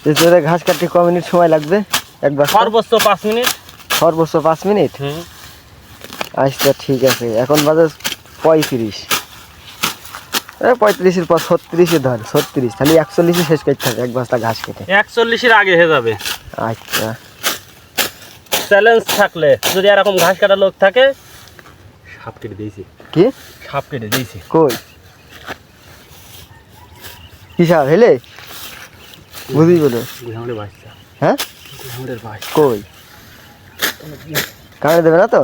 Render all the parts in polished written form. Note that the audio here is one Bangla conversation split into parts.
এতে ঘাস কাটতে ক মিনিট সময় লাগবে? একবার সর্বোচ্চ 5 মিনিট। সর্বোচ্চ 5 মিনিট? আচ্ছা ঠিক আছে। এখন বাজে 35। 35-এর পর 36-এ ধর, 36 তাহলে 41-এ শেষ করতে হবে এক বস্তা ঘাস কেটে। 41-এর আগে হয়ে যাবে। আচ্ছা চ্যালেঞ্জ থাকলে যদি এরকম ঘাস কাটা লোক থাকে, সাপ কেটে দিয়েছি। কি সাপ কেটে দিয়েছি? কই কি সাপ হেলে বুঝি বলো? গুহামুড়ের বাচ্চা। হ্যাঁ গুহামুড়ের বাচ্চা। কই কামড়ে দেবে না তো?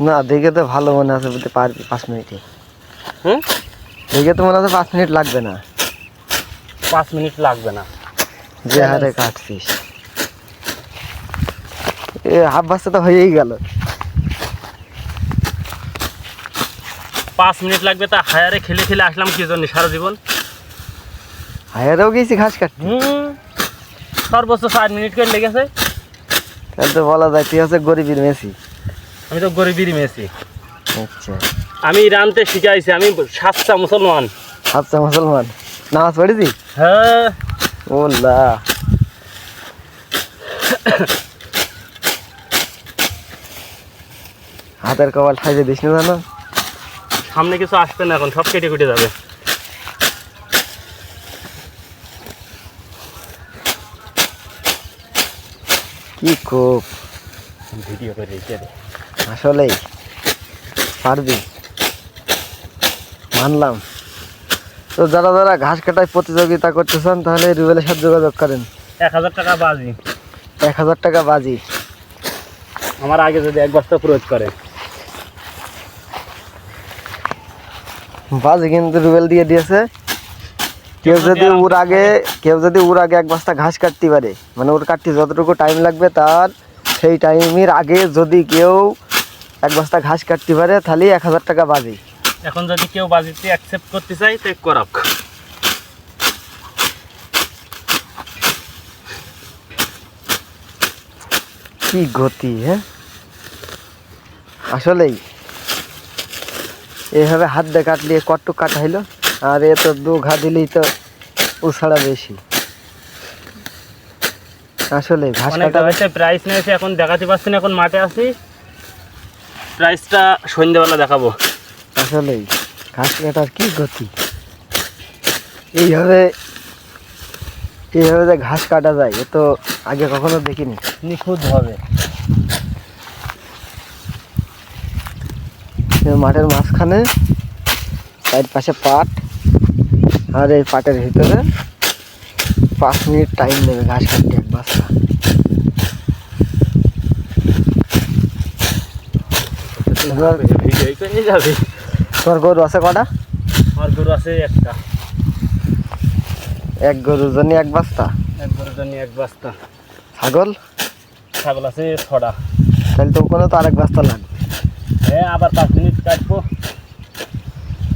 না দেখে তো ভালো মনে আছে, বলতে পারবি 5 মিনিটে। দেখে তো মনে হচ্ছে 5 মিনিট লাগবে না। 5 মিনিট লাগবে না যে হারে কাটছিস। এ হাফ বস্তা তো হয়েই গেল। 5 মিনিট লাগবে, তা হায়ারে খেলে খেলে আসলাম কি জন্য সারা জীবন? হায়ারেও গেছি ঘাস কাটতে। সর্বোচ্চ 4 মিনিট করে লেগেছে। তাহলে তো বলা যায় তুই হচ্ছে গরিবের মেসি। আমি তো গরিবেরই মেয়েছি। আচ্ছা আমি রানতে শিখাইছি, আমি সাচ্চা মুসলমান। আচ্ছা মুসলমান, নামাজ পড়েছি? হ্যাঁ। ওল্লা হাতের কপাল সাইজে দিস না জানো? সামনে কিছু আসবে না, এখন সব কেটে কেটে যাবে। কি কোপ ভিডিও করে রেখে দে। আসলেই পারবি, মানলাম। তো যারা যারা ঘাস কাটায় প্রতিযোগিতা করতে চান তাহলে রুবেলের সাথে যোগাযোগ করেন। 1000 টাকা বাজি। 1000 টাকা বাজি। আমার আগে যদি এক বস্তা প্রয়োগ করে। বাজি কিন্তু রুবেল দিয়ে দিয়েছে। কেউ যদি ওর আগে এক বস্তা ঘাস কাটতে পারে, মানে ওর কাটতে যতটুকু টাইম লাগবে তার সেই টাইমের আগে যদি কেউ এক বস্তা ঘাস কাটতে পারে তাহলে 1000 টাকা বাজি। এখন যদি কেউ বাজিতে অ্যাকসেপ্ট করতে চাই তো করাক। কি গতি! হ্যাঁ আসলেই এইভাবে হাত দিয়ে কাটলে কটটুক কাটা হইলো, আর এ তো 2 ঘা দিলেই তো উছাড়া বেশি। আসলে ঘাস কাটা প্রাইস নিয়েছে, এখন দেখাতে পারছি না, এখন মাঠে আছি। প্রাইসটা সন্ধ্যাবেলা দেখাবো। আসলেই ঘাস কাটার কি গতি! এইভাবে যে ঘাস কাটা যায় এ তো আগে কখনো দেখিনি। নিখুঁত হবে। মাঠের মাঝখানে চার পাশে পাট, আর এই পাটের ভিতরে 5 মিনিট টাইম নেবে ঘাস কাটতে এক বস্তা। তোমার গরু আছে কটা? আমার গরু আছে একটা। এক গরুর জন্য এক বস্তা? এক গরুর জন্য এক বস্তা। ছাগল? ছাগল আছে 6টা। তাহলে তো ওখানে তো আরেক বস্তা লাগবে। হ্যাঁ, আবার 5 মিনিট কাটবো।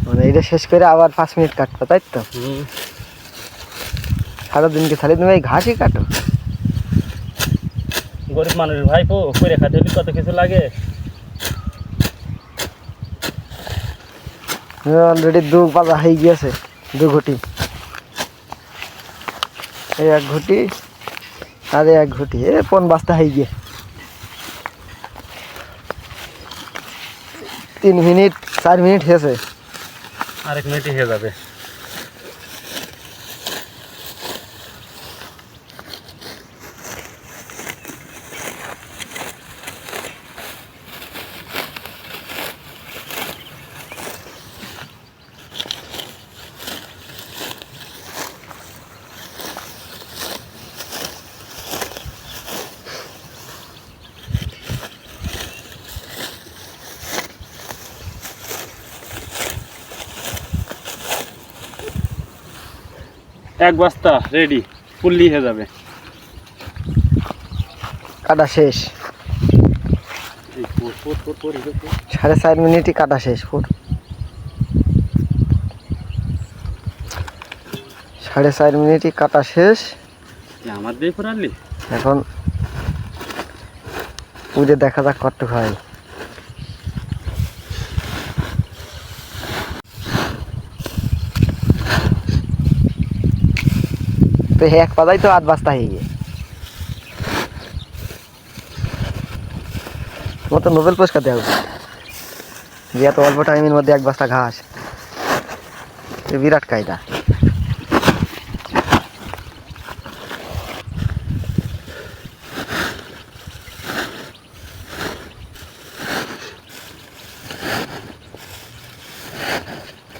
মানে এটা শেষ করে আবার 5 মিনিট কাটবো, তাই তো? সারাদিনকে তাহলে তুমি এই ঘাসই কাটো? গরিব মানুষ ভাইপো, করে খাতে হলে কত কিছু লাগে। অলরেডি 2 পাতা হয়ে গিয়েছে, 2 ঘটি। এই 1 ঘটি আর 1 ঘটি, 5 বস্তা হয়ে গিয়ে 3 মিনিট 4 মিনিট হয়েছে। আরেক মিনিটই হয়ে যাবে। এক বস্তা রেডি, ফুললি হয়ে যাবে। কাটা শেষ। 4.5 মিনিটই কাটা শেষ। 4.5 মিনিটই কাটা শেষ। আমার দিয়ে পড়ালি এখন উড়ে দেখা যাক কত হয়। তো এক পাতাই তো 8 বস্তা হয়ে গিয়ে তোমার তো নোবেল পুরস্কার দেওয়া উচিত যে এত অল্প টাইমের মধ্যে 1 বস্তা ঘাস, এ বিরাট কায়দা।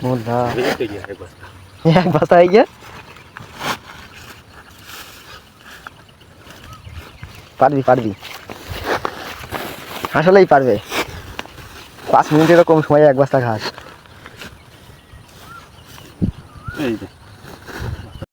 মুদ্রা এক বস্তা হয়ে গিয়ে পারবি আসলেই পারবে। 5 মিনিটেরও কম সময়ে 1 বস্তা ঘাস।